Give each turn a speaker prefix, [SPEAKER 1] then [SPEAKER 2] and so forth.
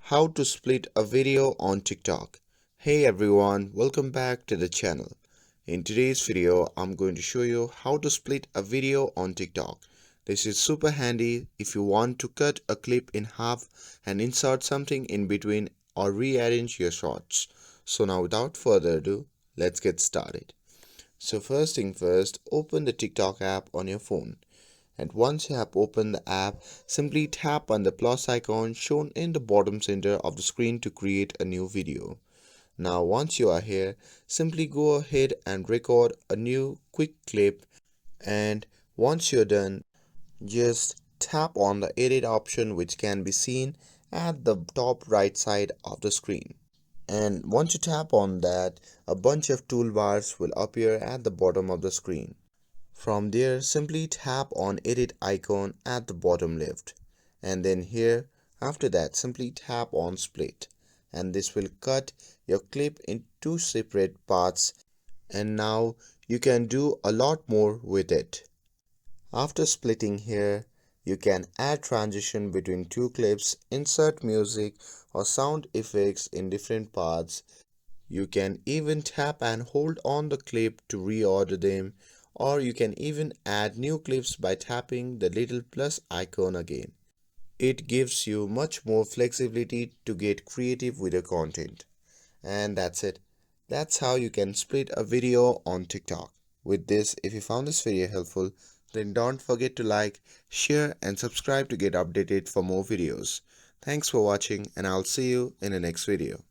[SPEAKER 1] How to split a video on TikTok. Hey everyone, welcome back to the channel. In today's video, I'm going to show you how to split a video on TikTok. This is super handy if you want to cut a clip in half and insert something in between or rearrange your shots. So now without further ado, let's get started. So first thing first, open the TikTok app on your phone. And once you have opened the app, simply tap on the plus icon shown in the bottom center of the screen to create a new video. Now once you are here, simply go ahead and record a new quick clip, and once you're done, just tap on the edit option which can be seen at the top right side of the screen. And once you tap on that, a bunch of toolbars will appear at the bottom of the screen. From there, simply tap on edit icon at the bottom left, and then here after that simply tap on split, and this will cut your clip in two separate parts, and now you can do a lot more with it. After splitting here, you can add transition between two clips, insert music or sound effects in different parts. You can even tap and hold on the clip to reorder them, or you can even add new clips by tapping the little plus icon again. It gives you much more flexibility to get creative with your content. And that's it. That's how you can split a video on TikTok. With this, if you found this video helpful, then don't forget to like, share and subscribe to get updated for more videos. Thanks for watching, and I'll see you in the next video.